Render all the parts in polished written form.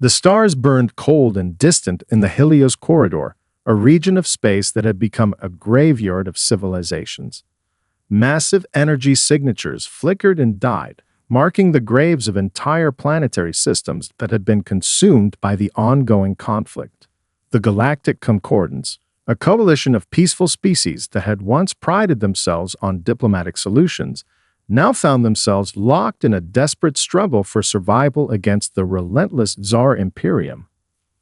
The stars burned cold and distant in the Helios corridor, a region of space that had become a graveyard of civilizations. Massive energy signatures flickered and died, marking the graves of entire planetary systems that had been consumed by the ongoing conflict. The Galactic Concordance, a coalition of peaceful species that had once prided themselves on diplomatic solutions, now found themselves locked in a desperate struggle for survival against the relentless Tsar Imperium.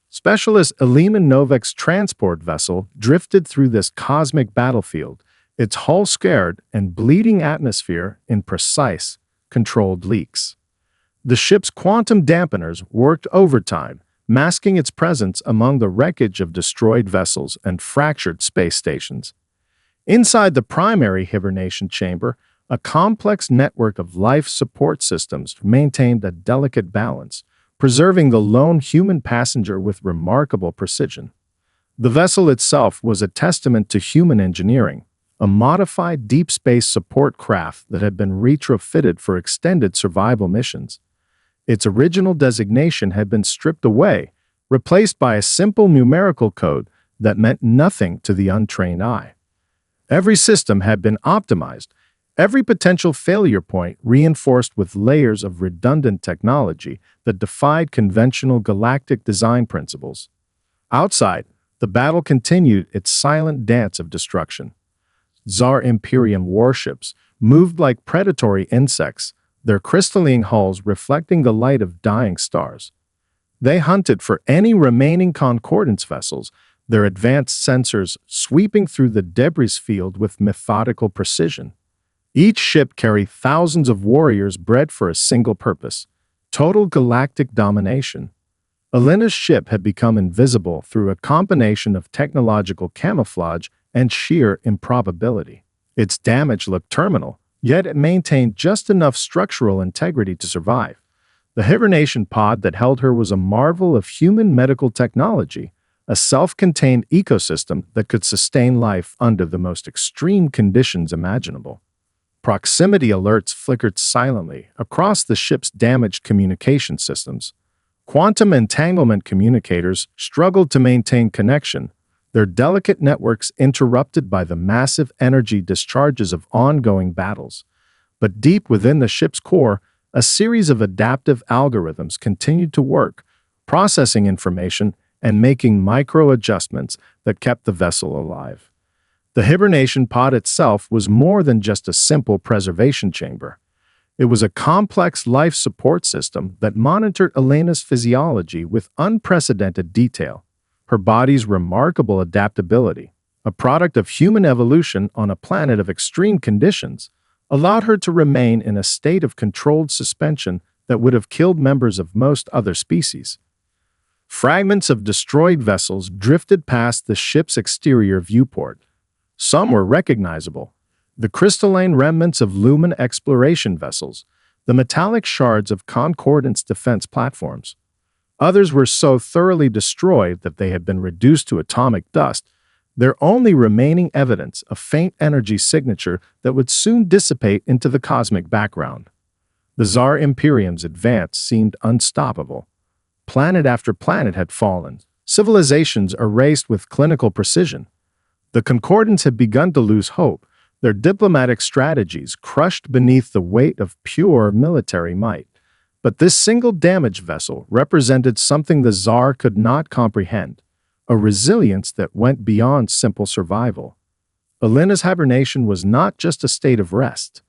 Specialist Eliman Novak's transport vessel drifted through this cosmic battlefield, its hull scarred and bleeding atmosphere in precise, controlled leaks. The ship's quantum dampeners worked overtime, masking its presence among the wreckage of destroyed vessels and fractured space stations. Inside the primary hibernation chamber, a complex network of life support systems maintained a delicate balance, preserving the lone human passenger with remarkable precision. The vessel itself was a testament to human engineering, a modified deep space support craft that had been retrofitted for extended survival missions. Its original designation had been stripped away, replaced by a simple numerical code that meant nothing to the untrained eye. Every system had been optimized, every potential failure point reinforced with layers of redundant technology that defied conventional galactic design principles. Outside, the battle continued its silent dance of destruction. Tsar Imperium warships moved like predatory insects, their crystalline hulls reflecting the light of dying stars. They hunted for any remaining Concordance vessels, their advanced sensors sweeping through the debris field with methodical precision. Each ship carried thousands of warriors bred for a single purpose: total galactic domination. Elena's ship had become invisible through a combination of technological camouflage and sheer improbability. Its damage looked terminal, yet it maintained just enough structural integrity to survive. The hibernation pod that held her was a marvel of human medical technology, a self-contained ecosystem that could sustain life under the most extreme conditions imaginable. Proximity alerts flickered silently across the ship's damaged communication systems. Quantum entanglement communicators struggled to maintain connection, their delicate networks interrupted by the massive energy discharges of ongoing battles. But deep within the ship's core, a series of adaptive algorithms continued to work, processing information and making micro-adjustments that kept the vessel alive. The hibernation pod itself was more than just a simple preservation chamber. It was a complex life support system that monitored Elena's physiology with unprecedented detail. Her body's remarkable adaptability, a product of human evolution on a planet of extreme conditions, allowed her to remain in a state of controlled suspension that would have killed members of most other species. Fragments of destroyed vessels drifted past the ship's exterior viewport. Some were recognizable: the crystalline remnants of Lumen exploration vessels, the metallic shards of Concordance defense platforms. Others were so thoroughly destroyed that they had been reduced to atomic dust, their only remaining evidence a faint energy signature that would soon dissipate into the cosmic background. The Tsar Imperium's advance seemed unstoppable. Planet after planet had fallen, civilizations erased with clinical precision. The Concordants had begun to lose hope, their diplomatic strategies crushed beneath the weight of pure military might. But this single damaged vessel represented something the Tsar could not comprehend, a resilience that went beyond simple survival. Elena's hibernation was not just a state of rest.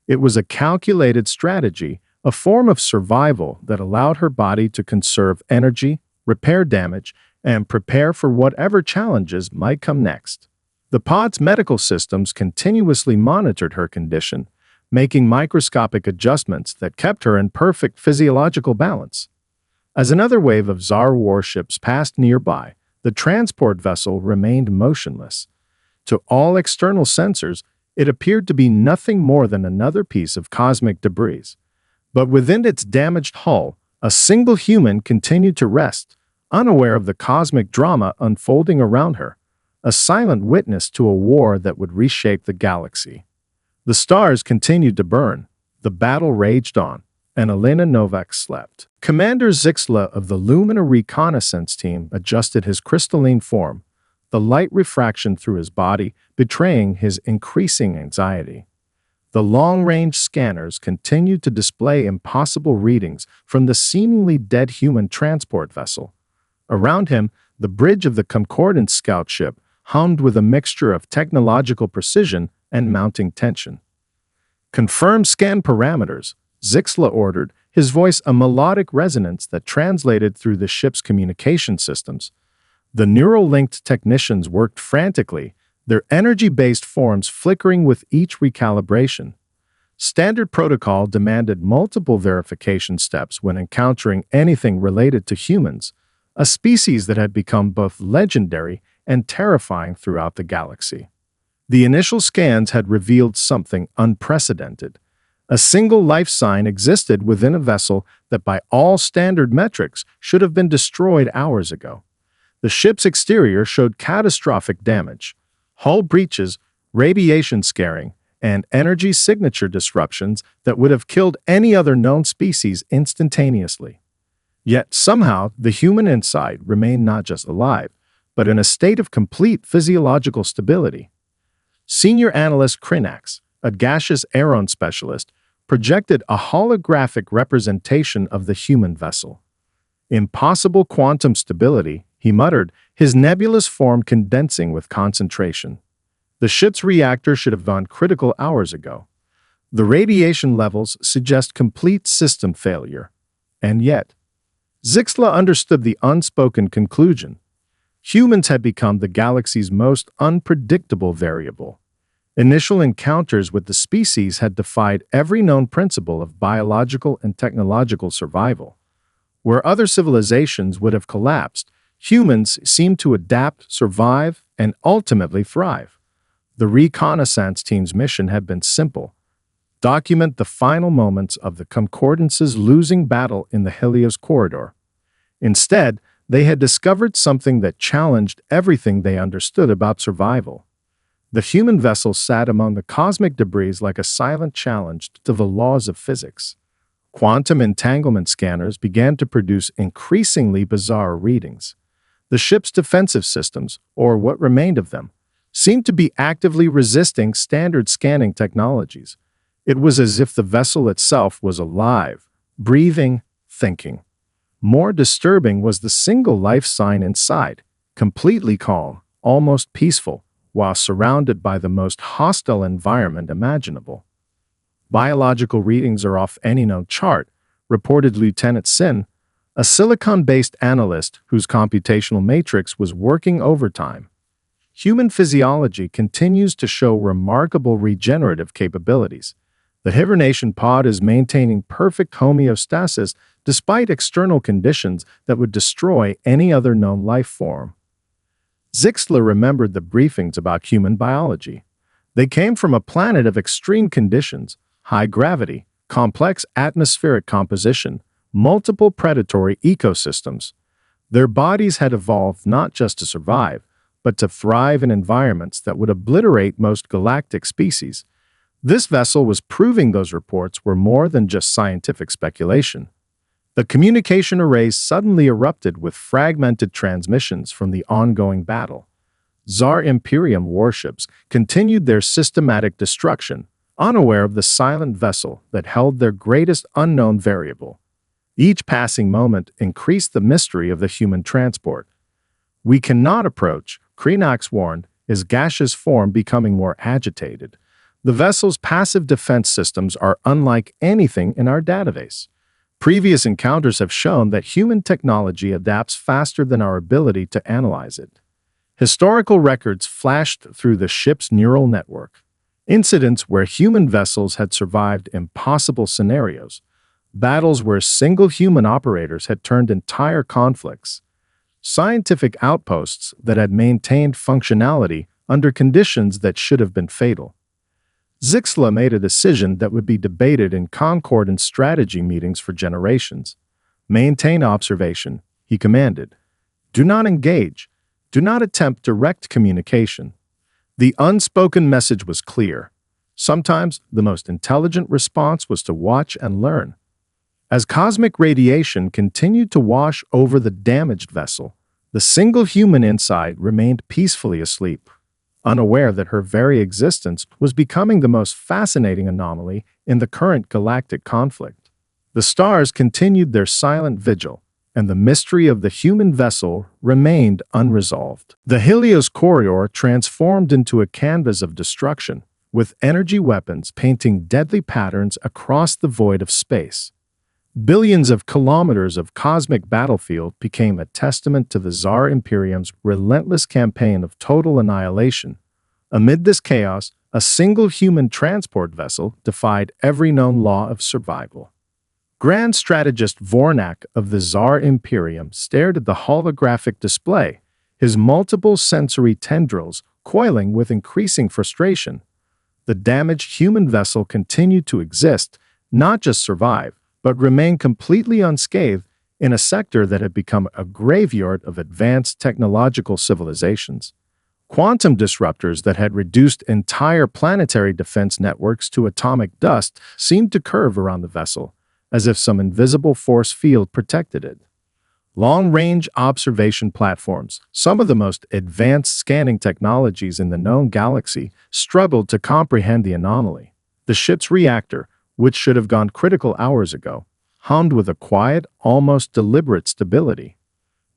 It was a calculated strategy, a form of survival that allowed her body to conserve energy, repair damage, and prepare for whatever challenges might come next. The pod's medical systems continuously monitored her condition, making microscopic adjustments that kept her in perfect physiological balance. As another wave of Tsar warships passed nearby, the transport vessel remained motionless. To all external sensors, it appeared to be nothing more than another piece of cosmic debris. But within its damaged hull, a single human continued to rest, unaware of the cosmic drama unfolding around her, a silent witness to a war that would reshape the galaxy. The stars continued to burn. The battle raged on, and Elena Novak slept. Commander Zixla of the Lumina Reconnaissance Team adjusted his crystalline form, the light refraction through his body betraying his increasing anxiety. The long-range scanners continued to display impossible readings from the seemingly dead human transport vessel. Around him, the bridge of the Concordance scout ship hummed with a mixture of technological precision and mounting tension. "Confirm scan parameters," Zixla ordered, his voice a melodic resonance that translated through the ship's communication systems. The neural-linked technicians worked frantically, their energy-based forms flickering with each recalibration. Standard protocol demanded multiple verification steps when encountering anything related to humans, a species that had become both legendary and terrifying throughout the galaxy. The initial scans had revealed something unprecedented. A single life sign existed within a vessel that by all standard metrics should have been destroyed hours ago. The ship's exterior showed catastrophic damage. Hull breaches, radiation scarring, and energy signature disruptions that would have killed any other known species instantaneously. Yet somehow the human inside remained not just alive, but in a state of complete physiological stability. Senior Analyst Krinax, a gaseous aeron specialist, projected a holographic representation of the human vessel. "Impossible quantum stability," he muttered, his nebulous form condensing with concentration. The ship's reactor should have gone critical hours ago. The radiation levels suggest complete system failure. And yet, Zixla understood the unspoken conclusion. Humans had become the galaxy's most unpredictable variable. Initial encounters with the species had defied every known principle of biological and technological survival. Where other civilizations would have collapsed, humans seemed to adapt, survive, and ultimately thrive. The reconnaissance team's mission had been simple: document the final moments of the Concordance's losing battle in the Helios corridor. Instead, they had discovered something that challenged everything they understood about survival. The human vessel sat among the cosmic debris like a silent challenge to the laws of physics. Quantum entanglement scanners began to produce increasingly bizarre readings. The ship's defensive systems, or what remained of them, seemed to be actively resisting standard scanning technologies. It was as if the vessel itself was alive, breathing, thinking. More disturbing was the single life sign inside, completely calm, almost peaceful, while surrounded by the most hostile environment imaginable. "Biological readings are off any known chart," reported Lieutenant Sin, a silicon-based analyst whose computational matrix was working overtime. Human physiology continues to show remarkable regenerative capabilities. The hibernation pod is maintaining perfect homeostasis despite external conditions that would destroy any other known life form. Zixla remembered the briefings about human biology. They came from a planet of extreme conditions: high gravity, complex atmospheric composition, multiple predatory ecosystems. Their bodies had evolved not just to survive, but to thrive in environments that would obliterate most galactic species. This vessel was proving those reports were more than just scientific speculation. The communication arrays suddenly erupted with fragmented transmissions from the ongoing battle. Tsar Imperium warships continued their systematic destruction, unaware of the silent vessel that held their greatest unknown variable. Each passing moment increased the mystery of the human transport. "We cannot approach," Krinax warned, his gaseous form becoming more agitated. "The vessel's passive defense systems are unlike anything in our database. Previous encounters have shown that human technology adapts faster than our ability to analyze it." Historical records flashed through the ship's neural network. Incidents where human vessels had survived impossible scenarios. Battles where single human operators had turned entire conflicts. Scientific outposts that had maintained functionality under conditions that should have been fatal. Zixla made a decision that would be debated in Concordance strategy meetings for generations. "Maintain observation," he commanded. "Do not engage. Do not attempt direct communication." The unspoken message was clear. Sometimes the most intelligent response was to watch and learn. As cosmic radiation continued to wash over the damaged vessel, the single human inside remained peacefully asleep, unaware that her very existence was becoming the most fascinating anomaly in the current galactic conflict. The stars continued their silent vigil, and the mystery of the human vessel remained unresolved. The Helios corridor transformed into a canvas of destruction, with energy weapons painting deadly patterns across the void of space. Billions of kilometers of cosmic battlefield became a testament to the Tsar Imperium's relentless campaign of total annihilation. Amid this chaos, a single human transport vessel defied every known law of survival. Grand Strategist Vornak of the Tsar Imperium stared at the holographic display, his multiple sensory tendrils coiling with increasing frustration. The damaged human vessel continued to exist, not just survive, but remain completely unscathed in a sector that had become a graveyard of advanced technological civilizations. Quantum disruptors that had reduced entire planetary defense networks to atomic dust seemed to curve around the vessel, as if some invisible force field protected it. Long-range observation platforms, some of the most advanced scanning technologies in the known galaxy, struggled to comprehend the anomaly. The ship's reactor, which should have gone critical hours ago, hummed with a quiet, almost deliberate stability.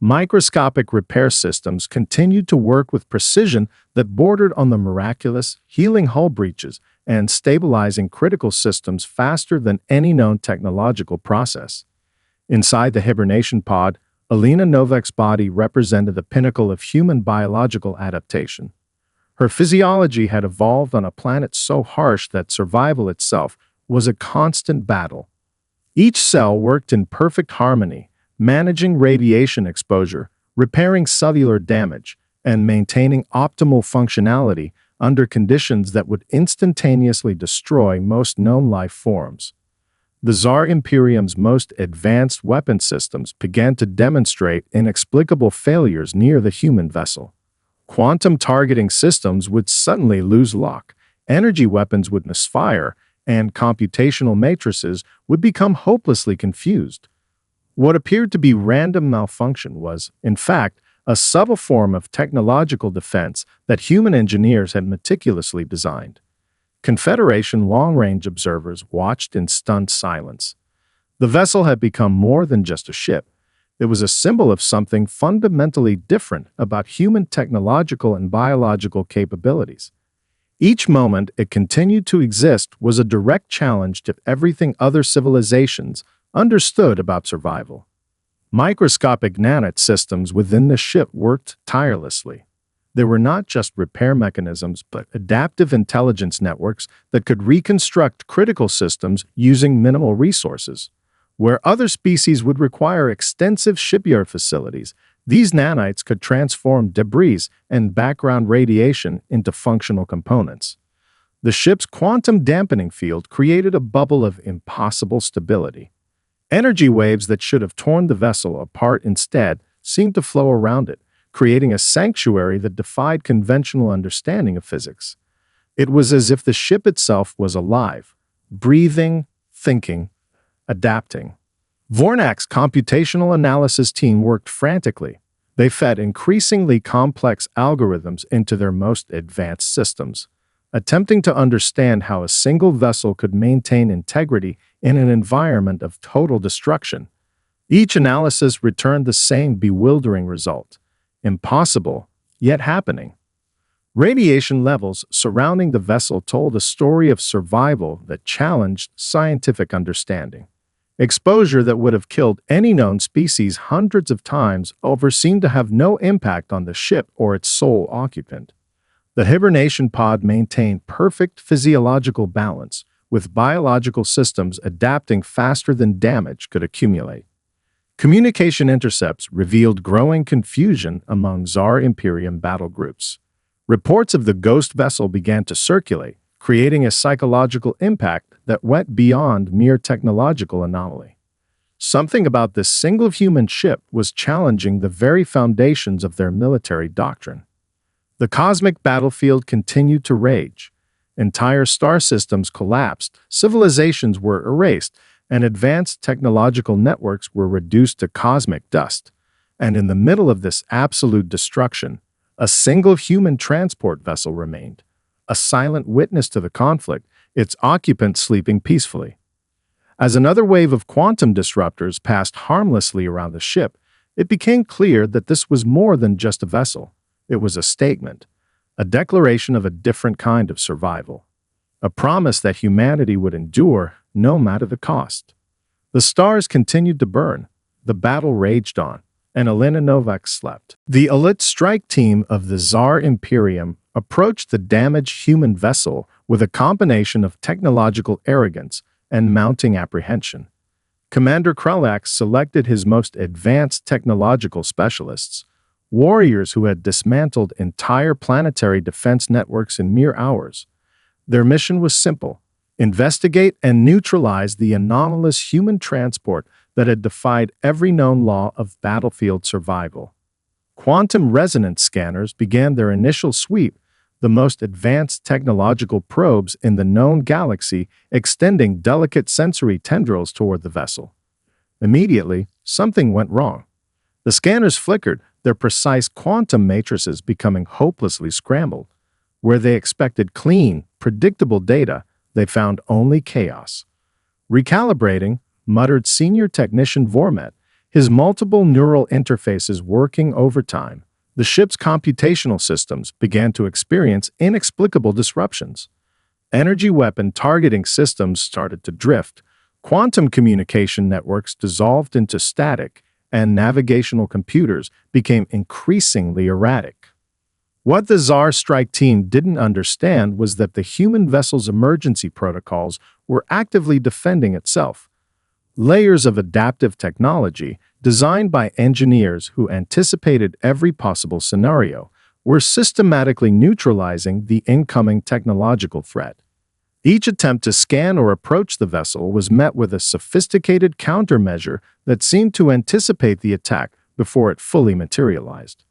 Microscopic repair systems continued to work with precision that bordered on the miraculous, healing hull breaches and stabilizing critical systems faster than any known technological process. Inside the hibernation pod, Alina Novak's body represented the pinnacle of human biological adaptation. Her physiology had evolved on a planet so harsh that survival itself was a constant battle. Each cell worked in perfect harmony, managing radiation exposure, repairing cellular damage, and maintaining optimal functionality under conditions that would instantaneously destroy most known life forms. The Tsar Imperium's most advanced weapon systems began to demonstrate inexplicable failures near the human vessel. Quantum targeting systems would suddenly lose lock, energy weapons would misfire, and computational matrices would become hopelessly confused. What appeared to be random malfunction was, in fact, a subtle form of technological defense that human engineers had meticulously designed. Confederation long-range observers watched in stunned silence. The vessel had become more than just a ship. It was a symbol of something fundamentally different about human technological and biological capabilities. Each moment it continued to exist was a direct challenge to everything other civilizations understood about survival. Microscopic nanite systems within the ship worked tirelessly. They were not just repair mechanisms, but adaptive intelligence networks that could reconstruct critical systems using minimal resources. Where other species would require extensive shipyard facilities, these nanites could transform debris and background radiation into functional components. The ship's quantum dampening field created a bubble of impossible stability. Energy waves that should have torn the vessel apart instead seemed to flow around it, creating a sanctuary that defied conventional understanding of physics. It was as if the ship itself was alive, breathing, thinking, adapting. Vornak's computational analysis team worked frantically. They fed increasingly complex algorithms into their most advanced systems, attempting to understand how a single vessel could maintain integrity in an environment of total destruction. Each analysis returned the same bewildering result: impossible, yet happening. Radiation levels surrounding the vessel told a story of survival that challenged scientific understanding. Exposure that would have killed any known species hundreds of times over seemed to have no impact on the ship or its sole occupant. The hibernation pod maintained perfect physiological balance, with biological systems adapting faster than damage could accumulate. Communication intercepts revealed growing confusion among Tsar Imperium battle groups. Reports of the ghost vessel began to circulate, creating a psychological impact that went beyond mere technological anomaly. Something about this single human ship was challenging the very foundations of their military doctrine. The cosmic battlefield continued to rage. Entire star systems collapsed, civilizations were erased, and advanced technological networks were reduced to cosmic dust. And in the middle of this absolute destruction, a single human transport vessel remained, a silent witness to the conflict, its occupants sleeping peacefully. As another wave of quantum disruptors passed harmlessly around the ship, it became clear that this was more than just a vessel. It was a statement, a declaration of a different kind of survival, a promise that humanity would endure no matter the cost. The stars continued to burn, the battle raged on, and Elena Novak slept. The elite strike team of the Tsar Imperium approached the damaged human vessel with a combination of technological arrogance and mounting apprehension. Commander Krulax selected his most advanced technological specialists, warriors who had dismantled entire planetary defense networks in mere hours. Their mission was simple: investigate and neutralize the anomalous human transport that had defied every known law of battlefield survival. Quantum resonance scanners began their initial sweep, the most advanced technological probes in the known galaxy extending delicate sensory tendrils toward the vessel. Immediately, something went wrong. The scanners flickered, their precise quantum matrices becoming hopelessly scrambled. Where they expected clean, predictable data, they found only chaos. Recalibrating, muttered Senior Technician Vormet, his multiple neural interfaces working overtime, the ship's computational systems began to experience inexplicable disruptions. Energy weapon targeting systems started to drift, quantum communication networks dissolved into static, and navigational computers became increasingly erratic. What the Tsar strike team didn't understand was that the human vessel's emergency protocols were actively defending itself. Layers of adaptive technology, designed by engineers who anticipated every possible scenario, were systematically neutralizing the incoming technological threat. Each attempt to scan or approach the vessel was met with a sophisticated countermeasure that seemed to anticipate the attack before it fully materialized.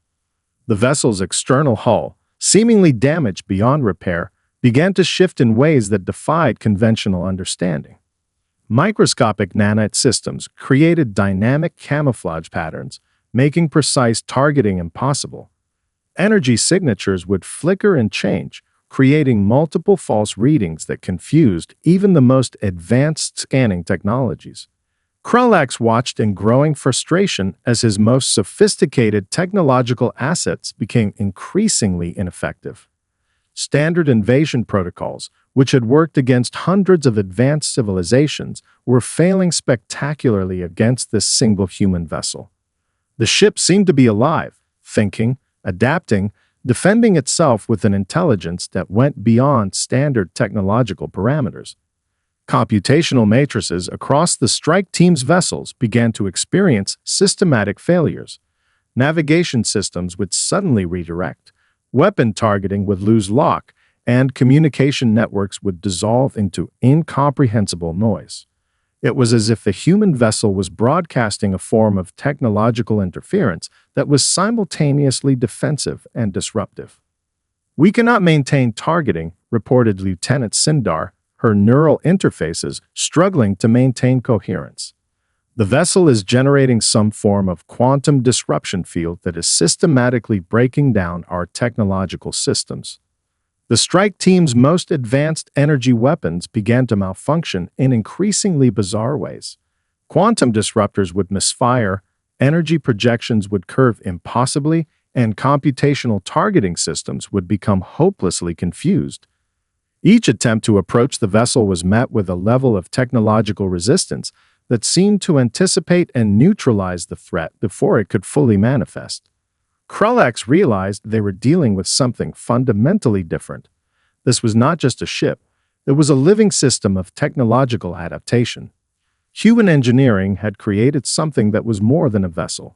The vessel's external hull, seemingly damaged beyond repair, began to shift in ways that defied conventional understanding. Microscopic nanite systems created dynamic camouflage patterns, making precise targeting impossible. Energy signatures would flicker and change, creating multiple false readings that confused even the most advanced scanning technologies. Krulax watched in growing frustration as his most sophisticated technological assets became increasingly ineffective. Standard invasion protocols, which had worked against hundreds of advanced civilizations, were failing spectacularly against this single human vessel. The ship seemed to be alive, thinking, adapting, defending itself with an intelligence that went beyond standard technological parameters. Computational matrices across the strike team's vessels began to experience systematic failures. Navigation systems would suddenly redirect, weapon targeting would lose lock, and communication networks would dissolve into incomprehensible noise. It was as if the human vessel was broadcasting a form of technological interference that was simultaneously defensive and disruptive. "We cannot maintain targeting," reported Lieutenant Sindar, her neural interfaces struggling to maintain coherence. "The vessel is generating some form of quantum disruption field that is systematically breaking down our technological systems." The strike team's most advanced energy weapons began to malfunction in increasingly bizarre ways. Quantum disruptors would misfire, energy projections would curve impossibly, and computational targeting systems would become hopelessly confused. Each attempt to approach the vessel was met with a level of technological resistance that seemed to anticipate and neutralize the threat before it could fully manifest. Krulax realized they were dealing with something fundamentally different. This was not just a ship, it was a living system of technological adaptation. Human engineering had created something that was more than a vessel.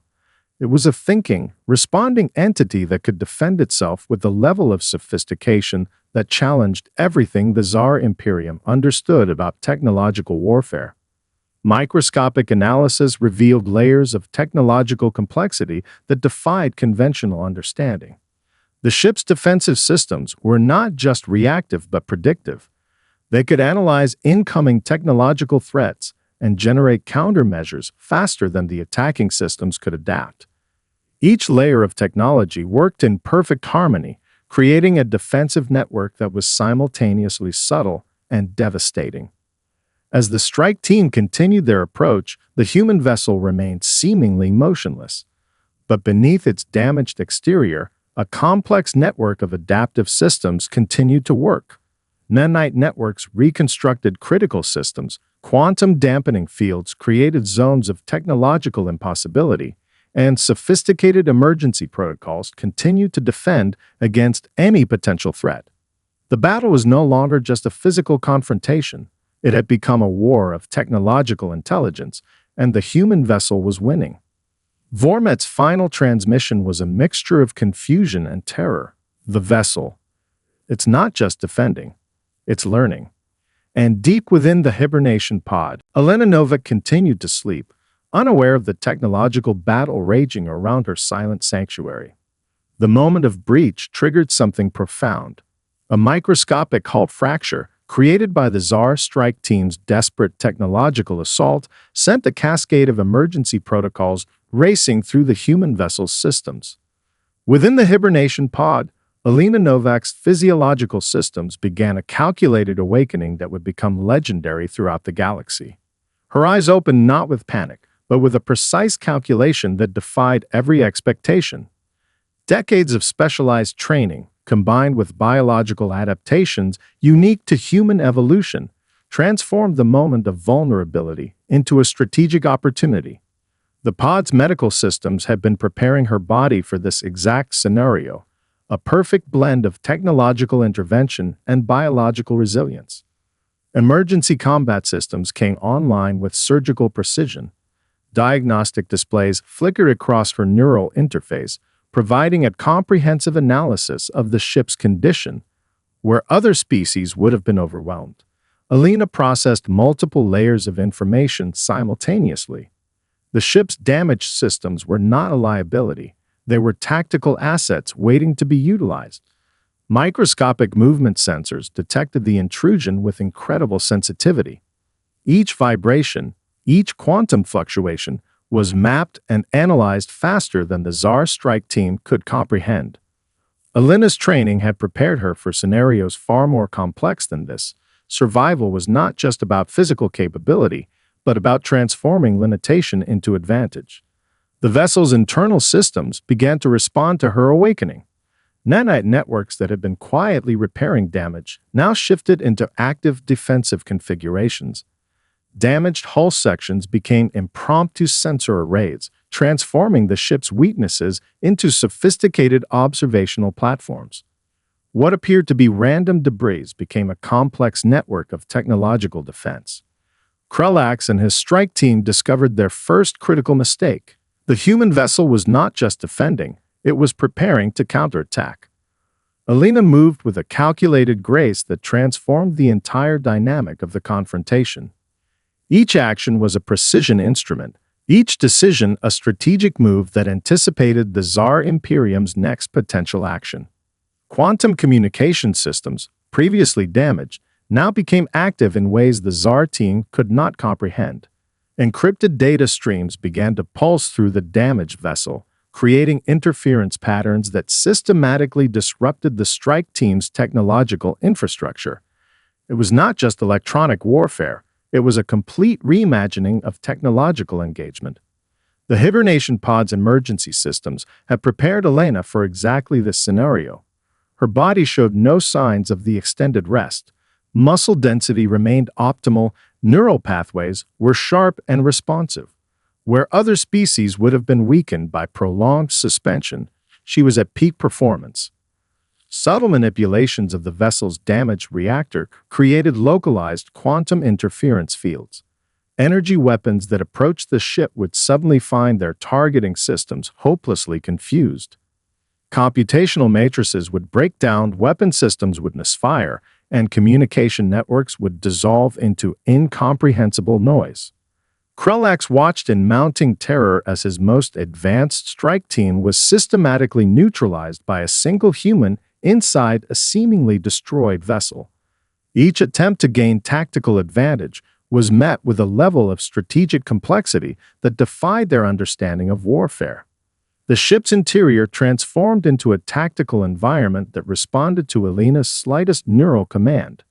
It was a thinking, responding entity that could defend itself with a level of sophistication that challenged everything the Tsar Imperium understood about technological warfare. Microscopic analysis revealed layers of technological complexity that defied conventional understanding. The ship's defensive systems were not just reactive but predictive. They could analyze incoming technological threats, and generate countermeasures faster than the attacking systems could adapt. Each layer of technology worked in perfect harmony, creating a defensive network that was simultaneously subtle and devastating. As the strike team continued their approach, the human vessel remained seemingly motionless. But beneath its damaged exterior, a complex network of adaptive systems continued to work. Nanite networks reconstructed critical systems, quantum dampening fields created zones of technological impossibility, and sophisticated emergency protocols continued to defend against any potential threat. The battle was no longer just a physical confrontation. It had become a war of technological intelligence, and the human vessel was winning. Vormet's final transmission was a mixture of confusion and terror. The vessel. It's not just defending, it's learning. And deep within the hibernation pod, Elena Novak continued to sleep, unaware of the technological battle raging around her silent sanctuary. The moment of breach triggered something profound. A microscopic hull fracture, created by the Tsar strike team's desperate technological assault, sent a cascade of emergency protocols racing through the human vessel's systems. Within the hibernation pod, Elena Novak's physiological systems began a calculated awakening that would become legendary throughout the galaxy. Her eyes opened not with panic, but with a precise calculation that defied every expectation. Decades of specialized training, combined with biological adaptations unique to human evolution, transformed the moment of vulnerability into a strategic opportunity. The pod's medical systems had been preparing her body for this exact scenario, a perfect blend of technological intervention and biological resilience. Emergency combat systems came online with surgical precision. Diagnostic displays flickered across her neural interface, providing a comprehensive analysis of the ship's condition. Where other species would have been overwhelmed, Elena processed multiple layers of information simultaneously. The ship's damaged systems were not a liability. They were tactical assets waiting to be utilized. Microscopic movement sensors detected the intrusion with incredible sensitivity. Each vibration, each quantum fluctuation, was mapped and analyzed faster than the Tsar strike team could comprehend. Elena's training had prepared her for scenarios far more complex than this. Survival was not just about physical capability, but about transforming limitation into advantage. The vessel's internal systems began to respond to her awakening. Nanite networks that had been quietly repairing damage now shifted into active defensive configurations. Damaged hull sections became impromptu sensor arrays, transforming the ship's weaknesses into sophisticated observational platforms. What appeared to be random debris became a complex network of technological defense. Krulax and his strike team discovered their first critical mistake. The human vessel was not just defending, it was preparing to counterattack. Elena moved with a calculated grace that transformed the entire dynamic of the confrontation. Each action was a precision instrument, each decision a strategic move that anticipated the Tsar Imperium's next potential action. Quantum communication systems, previously damaged, now became active in ways the Tsar team could not comprehend. Encrypted data streams began to pulse through the damaged vessel, creating interference patterns that systematically disrupted the strike team's technological infrastructure. It was not just electronic warfare. It was a complete reimagining of technological engagement. The hibernation pod's emergency systems had prepared Elena for exactly this scenario. Her body showed no signs of the extended rest. Muscle density remained optimal, neural pathways were sharp and responsive. Where other species would have been weakened by prolonged suspension, she was at peak performance. Subtle manipulations of the vessel's damaged reactor created localized quantum interference fields. Energy weapons that approached the ship would suddenly find their targeting systems hopelessly confused. Computational matrices would break down, weapon systems would misfire, and communication networks would dissolve into incomprehensible noise. Krulax watched in mounting terror as his most advanced strike team was systematically neutralized by a single human inside a seemingly destroyed vessel. Each attempt to gain tactical advantage was met with a level of strategic complexity that defied their understanding of warfare. The ship's interior transformed into a tactical environment that responded to Elena's slightest neural command.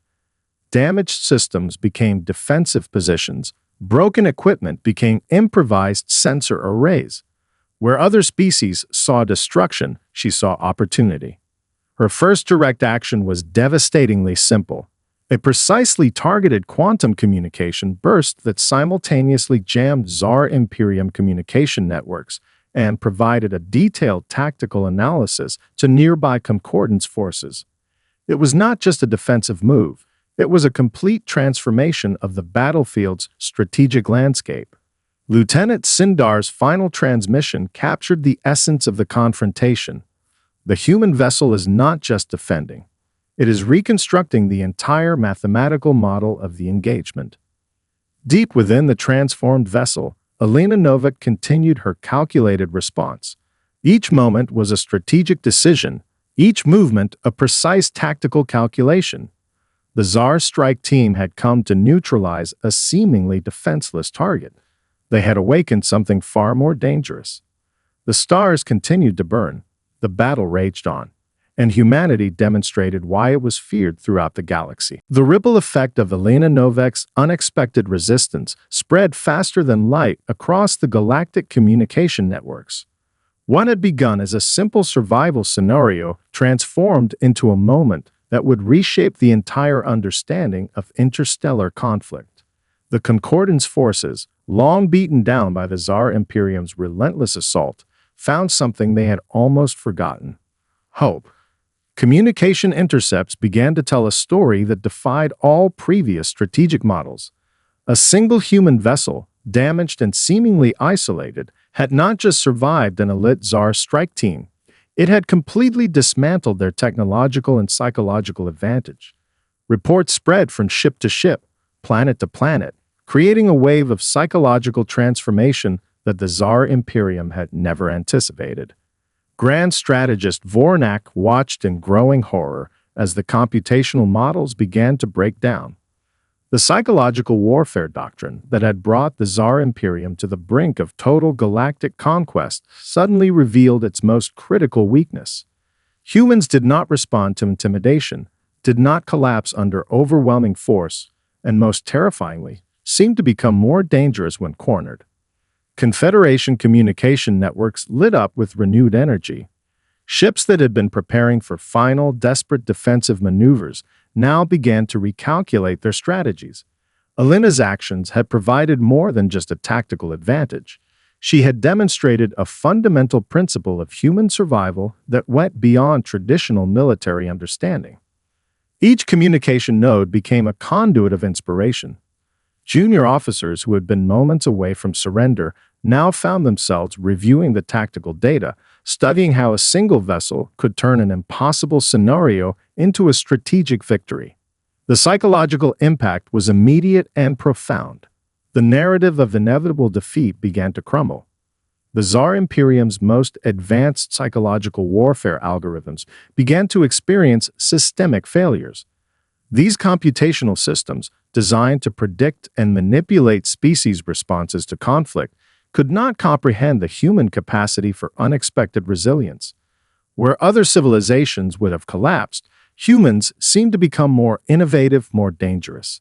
Damaged systems became defensive positions, broken equipment became improvised sensor arrays. Where other species saw destruction, she saw opportunity. Her first direct action was devastatingly simple. A precisely targeted quantum communication burst that simultaneously jammed Tsar Imperium communication networks and provided a detailed tactical analysis to nearby concordance forces. It was not just a defensive move, it was a complete transformation of the battlefield's strategic landscape. Lieutenant Sindar's final transmission captured the essence of the confrontation. The human vessel is not just defending. It is reconstructing the entire mathematical model of the engagement. Deep within the transformed vessel, Elena Novak continued her calculated response. Each moment was a strategic decision, each movement a precise tactical calculation. The Tsar strike team had come to neutralize a seemingly defenseless target. They had awakened something far more dangerous. The stars continued to burn, the battle raged on, and humanity demonstrated why it was feared throughout the galaxy. The ripple effect of Elena Novak's unexpected resistance spread faster than light across the galactic communication networks. What had begun as a simple survival scenario transformed into a moment that would reshape the entire understanding of interstellar conflict. The Concordance forces, long beaten down by the Tsar Imperium's relentless assault, found something they had almost forgotten: hope. Communication intercepts began to tell a story that defied all previous strategic models. A single human vessel, damaged and seemingly isolated, had not just survived an elite Tsar strike team, it had completely dismantled their technological and psychological advantage. Reports spread from ship to ship, planet to planet, creating a wave of psychological transformation that the Tsar Imperium had never anticipated. Grand strategist Vornak watched in growing horror as the computational models began to break down. The psychological warfare doctrine that had brought the Tsar Imperium to the brink of total galactic conquest suddenly revealed its most critical weakness. Humans did not respond to intimidation, did not collapse under overwhelming force, and most terrifyingly, seemed to become more dangerous when cornered. Confederation communication networks lit up with renewed energy. Ships that had been preparing for final, desperate defensive maneuvers now began to recalculate their strategies. Elena's actions had provided more than just a tactical advantage. She had demonstrated a fundamental principle of human survival that went beyond traditional military understanding. Each communication node became a conduit of inspiration. Junior officers who had been moments away from surrender now found themselves reviewing the tactical data, studying how a single vessel could turn an impossible scenario into a strategic victory. The psychological impact was immediate and profound. The narrative of inevitable defeat began to crumble. The Tsar Imperium's most advanced psychological warfare algorithms began to experience systemic failures. These computational systems, designed to predict and manipulate species' responses to conflict, could not comprehend the human capacity for unexpected resilience. Where other civilizations would have collapsed, humans seemed to become more innovative, more dangerous.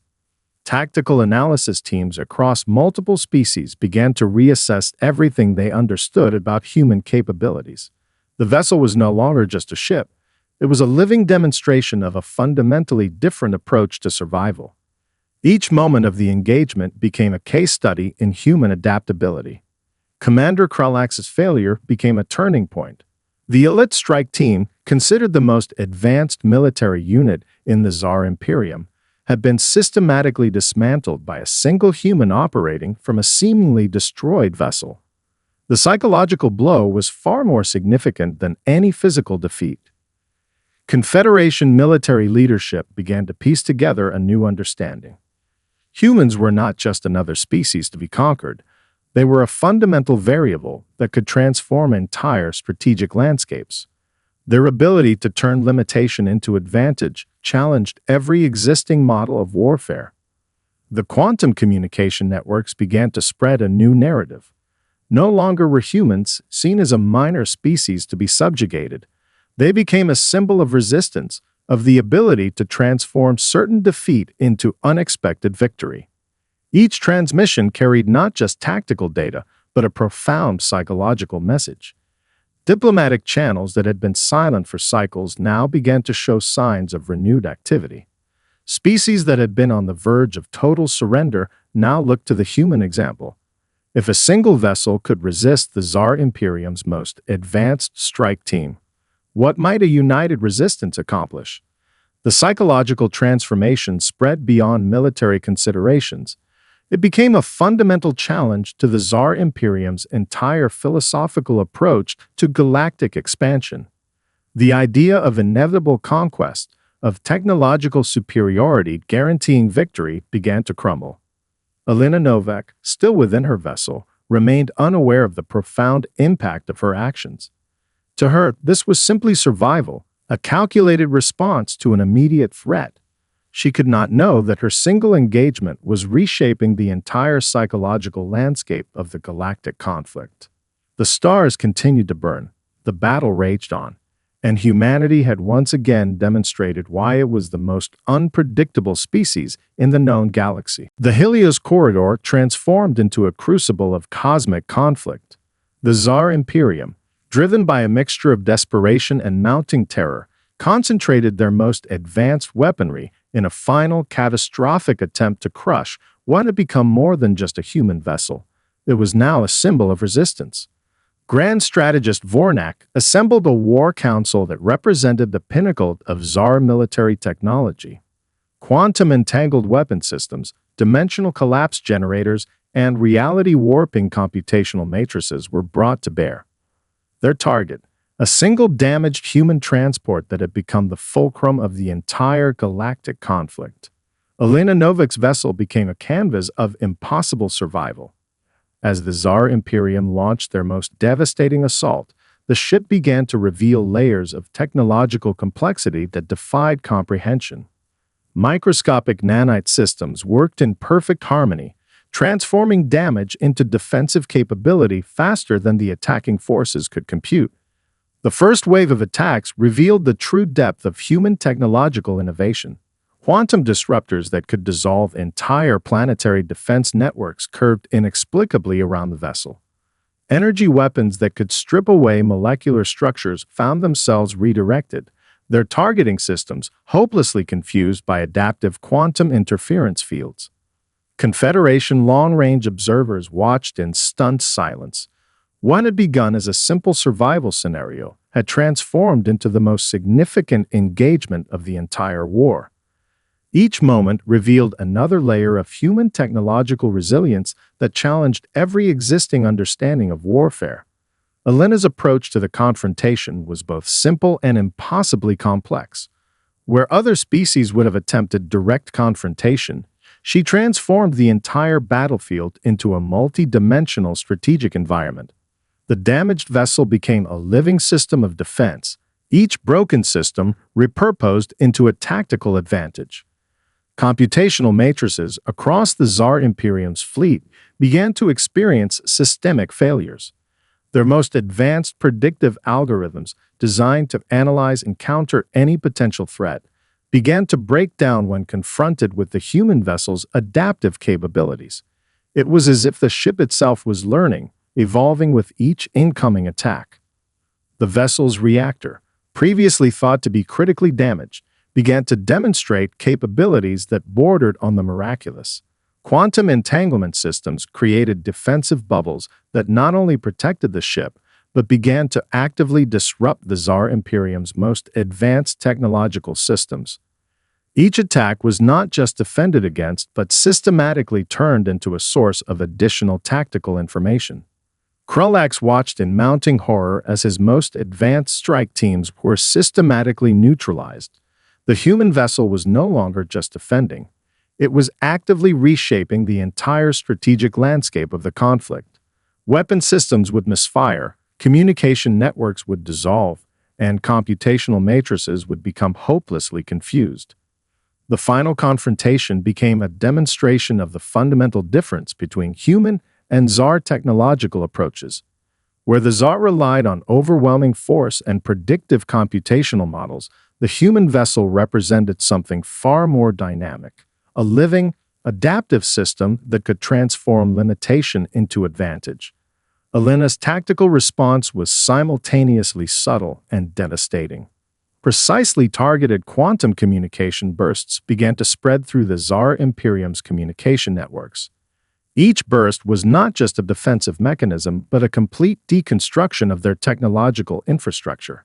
Tactical analysis teams across multiple species began to reassess everything they understood about human capabilities. The vessel was no longer just a ship. It was a living demonstration of a fundamentally different approach to survival. Each moment of the engagement became a case study in human adaptability. Commander Kralax's failure became a turning point. The elite strike team, considered the most advanced military unit in the Tsar Imperium, had been systematically dismantled by a single human operating from a seemingly destroyed vessel. The psychological blow was far more significant than any physical defeat. Confederation military leadership began to piece together a new understanding. Humans were not just another species to be conquered. They were a fundamental variable that could transform entire strategic landscapes. Their ability to turn limitation into advantage challenged every existing model of warfare. The quantum communication networks began to spread a new narrative. No longer were humans seen as a minor species to be subjugated. They became a symbol of resistance, of the ability to transform certain defeat into unexpected victory. Each transmission carried not just tactical data, but a profound psychological message. Diplomatic channels that had been silent for cycles now began to show signs of renewed activity. Species that had been on the verge of total surrender now looked to the human example. If a single vessel could resist the Tsar Imperium's most advanced strike team, what might a united resistance accomplish? The psychological transformation spread beyond military considerations. It became a fundamental challenge to the Tsar Imperium's entire philosophical approach to galactic expansion. The idea of inevitable conquest, of technological superiority guaranteeing victory, began to crumble. Alina Novak, still within her vessel, remained unaware of the profound impact of her actions. To her, this was simply survival, a calculated response to an immediate threat. She could not know that her single engagement was reshaping the entire psychological landscape of the galactic conflict. The stars continued to burn, the battle raged on, and humanity had once again demonstrated why it was the most unpredictable species in the known galaxy. The Helios corridor transformed into a crucible of cosmic conflict. The Tsar Imperium, driven by a mixture of desperation and mounting terror, concentrated their most advanced weaponry in a final catastrophic attempt to crush what had become more than just a human vessel. It was now a symbol of resistance. Grand strategist Vornak assembled a war council that represented the pinnacle of Tsar military technology. Quantum entangled weapon systems, dimensional collapse generators, and reality warping computational matrices were brought to bear. Their target, a single damaged human transport that had become the fulcrum of the entire galactic conflict. Alina Novak's vessel became a canvas of impossible survival. As the Tsar Imperium launched their most devastating assault, the ship began to reveal layers of technological complexity that defied comprehension. Microscopic nanite systems worked in perfect harmony, transforming damage into defensive capability faster than the attacking forces could compute. The first wave of attacks revealed the true depth of human technological innovation. Quantum disruptors that could dissolve entire planetary defense networks curved inexplicably around the vessel. Energy weapons that could strip away molecular structures found themselves redirected, their targeting systems hopelessly confused by adaptive quantum interference fields. Confederation long-range observers watched in stunned silence. What had begun as a simple survival scenario had transformed into the most significant engagement of the entire war. Each moment revealed another layer of human technological resilience that challenged every existing understanding of warfare. Alina's approach to the confrontation was both simple and impossibly complex. Where other species would have attempted direct confrontation, she transformed the entire battlefield into a multi-dimensional strategic environment. The damaged vessel became a living system of defense, each broken system repurposed into a tactical advantage. Computational matrices across the Tsar Imperium's fleet began to experience systemic failures. Their most advanced predictive algorithms, designed to analyze and counter any potential threat, began to break down when confronted with the human vessel's adaptive capabilities. It was as if the ship itself was learning, evolving with each incoming attack. The vessel's reactor, previously thought to be critically damaged, began to demonstrate capabilities that bordered on the miraculous. Quantum entanglement systems created defensive bubbles that not only protected the ship, but began to actively disrupt the Tsar Imperium's most advanced technological systems. Each attack was not just defended against, but systematically turned into a source of additional tactical information. Krulax watched in mounting horror as his most advanced strike teams were systematically neutralized. The human vessel was no longer just defending. It was actively reshaping the entire strategic landscape of the conflict. Weapon systems would misfire, communication networks would dissolve, and computational matrices would become hopelessly confused. The final confrontation became a demonstration of the fundamental difference between human and Tsar technological approaches. Where the Tsar relied on overwhelming force and predictive computational models, the human vessel represented something far more dynamic, a living, adaptive system that could transform limitation into advantage. Alina's tactical response was simultaneously subtle and devastating. Precisely targeted quantum communication bursts began to spread through the Tsar Imperium's communication networks. Each burst was not just a defensive mechanism, but a complete deconstruction of their technological infrastructure.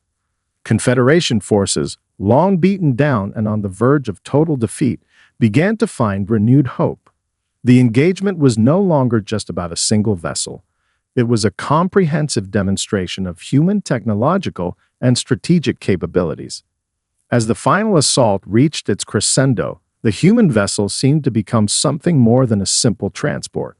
Confederation forces, long beaten down and on the verge of total defeat, began to find renewed hope. The engagement was no longer just about a single vessel. It was a comprehensive demonstration of human technological and strategic capabilities. As the final assault reached its crescendo, the human vessel seemed to become something more than a simple transport.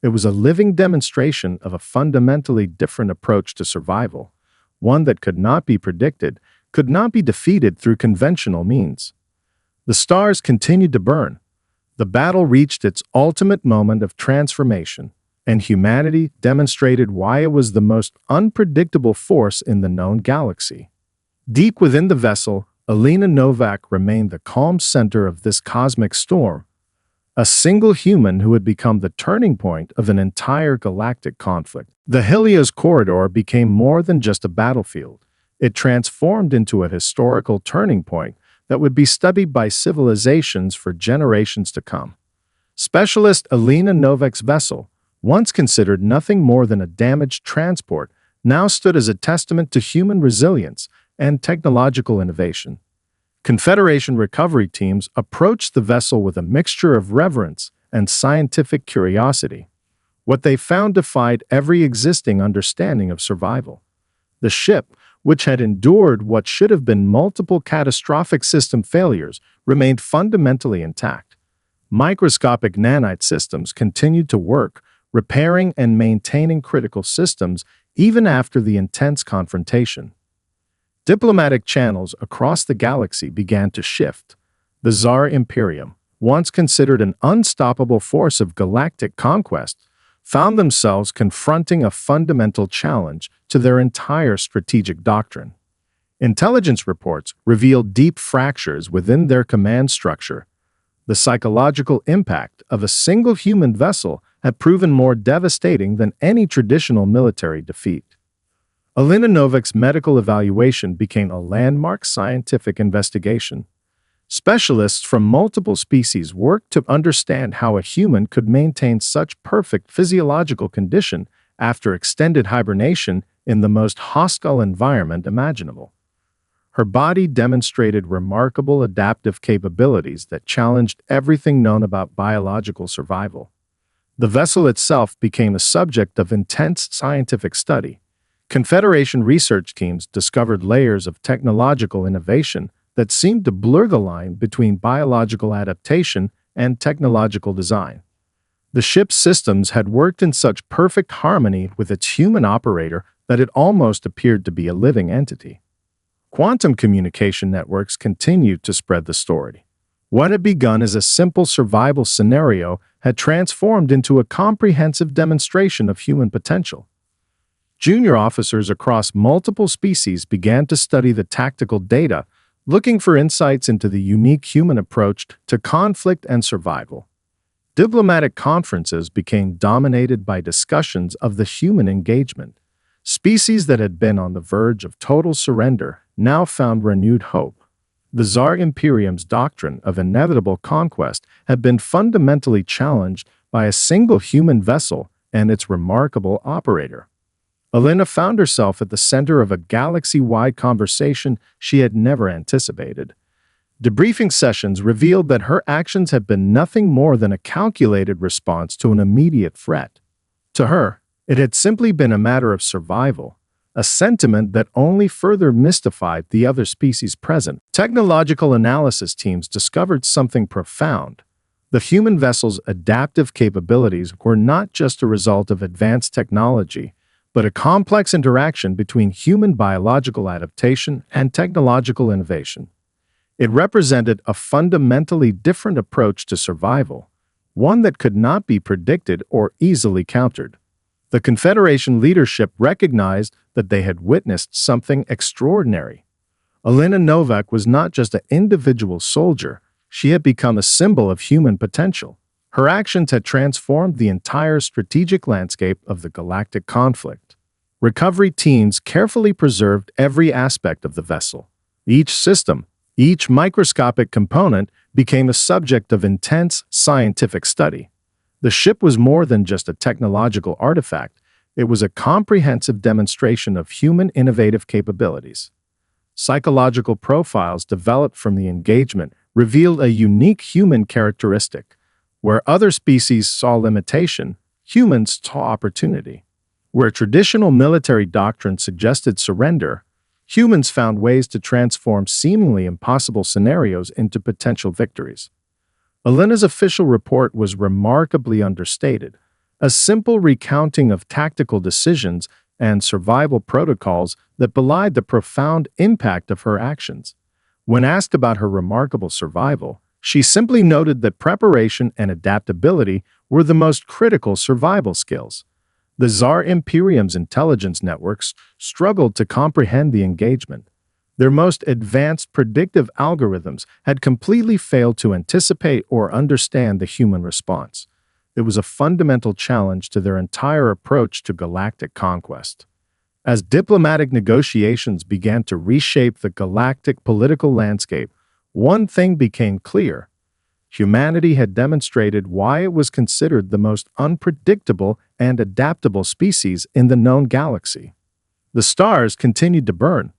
It was a living demonstration of a fundamentally different approach to survival, one that could not be predicted, could not be defeated through conventional means. The stars continued to burn. The battle reached its ultimate moment of transformation, and humanity demonstrated why it was the most unpredictable force in the known galaxy. Deep within the vessel, Alina Novak remained the calm center of this cosmic storm, a single human who had become the turning point of an entire galactic conflict. The Helios corridor became more than just a battlefield. It transformed into a historical turning point that would be studied by civilizations for generations to come. Specialist Alina Novak's vessel, once considered nothing more than a damaged transport, now stood as a testament to human resilience and technological innovation. Confederation recovery teams approached the vessel with a mixture of reverence and scientific curiosity. What they found defied every existing understanding of survival. The ship, which had endured what should have been multiple catastrophic system failures, remained fundamentally intact. Microscopic nanite systems continued to work, repairing and maintaining critical systems even after the intense confrontation. Diplomatic channels across the galaxy began to shift. The Tsar Imperium, once considered an unstoppable force of galactic conquest, found themselves confronting a fundamental challenge to their entire strategic doctrine. Intelligence reports revealed deep fractures within their command structure. The psychological impact of a single human vessel had proven more devastating than any traditional military defeat. Alina Novak's medical evaluation became a landmark scientific investigation. Specialists from multiple species worked to understand how a human could maintain such perfect physiological condition after extended hibernation in the most hostile environment imaginable. Her body demonstrated remarkable adaptive capabilities that challenged everything known about biological survival. The vessel itself became a subject of intense scientific study. Confederation research teams discovered layers of technological innovation that seemed to blur the line between biological adaptation and technological design. The ship's systems had worked in such perfect harmony with its human operator that it almost appeared to be a living entity. Quantum communication networks continued to spread the story. What had begun as a simple survival scenario had transformed into a comprehensive demonstration of human potential. Junior officers across multiple species began to study the tactical data, looking for insights into the unique human approach to conflict and survival. Diplomatic conferences became dominated by discussions of the human engagement. Species that had been on the verge of total surrender now found renewed hope. The Tsar Imperium's doctrine of inevitable conquest had been fundamentally challenged by a single human vessel and its remarkable operator. Alina found herself at the center of a galaxy-wide conversation she had never anticipated. Debriefing sessions revealed that her actions had been nothing more than a calculated response to an immediate threat. To her, it had simply been a matter of survival, a sentiment that only further mystified the other species present. Technological analysis teams discovered something profound. The human vessel's adaptive capabilities were not just a result of advanced technology, but a complex interaction between human biological adaptation and technological innovation. It represented a fundamentally different approach to survival, one that could not be predicted or easily countered. The Confederation leadership recognized that they had witnessed something extraordinary. Alina Novak was not just an individual soldier, she had become a symbol of human potential. Her actions had transformed the entire strategic landscape of the galactic conflict. Recovery teams carefully preserved every aspect of the vessel. Each system, each microscopic component became a subject of intense scientific study. The ship was more than just a technological artifact, it was a comprehensive demonstration of human innovative capabilities. Psychological profiles developed from the engagement revealed a unique human characteristic. Where other species saw limitation, humans saw opportunity. Where traditional military doctrine suggested surrender, humans found ways to transform seemingly impossible scenarios into potential victories. Alina's official report was remarkably understated, a simple recounting of tactical decisions and survival protocols that belied the profound impact of her actions. When asked about her remarkable survival, she simply noted that preparation and adaptability were the most critical survival skills. The Tsar Imperium's intelligence networks struggled to comprehend the engagement. Their most advanced predictive algorithms had completely failed to anticipate or understand the human response. It was a fundamental challenge to their entire approach to galactic conquest. As diplomatic negotiations began to reshape the galactic political landscape, one thing became clear. Humanity had demonstrated why it was considered the most unpredictable and adaptable species in the known galaxy. The stars continued to burn.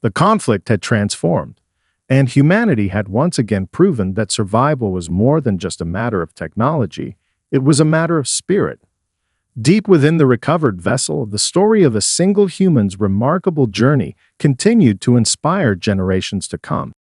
The conflict had transformed, and humanity had once again proven that survival was more than just a matter of technology, it was a matter of spirit. Deep within the recovered vessel, the story of a single human's remarkable journey continued to inspire generations to come.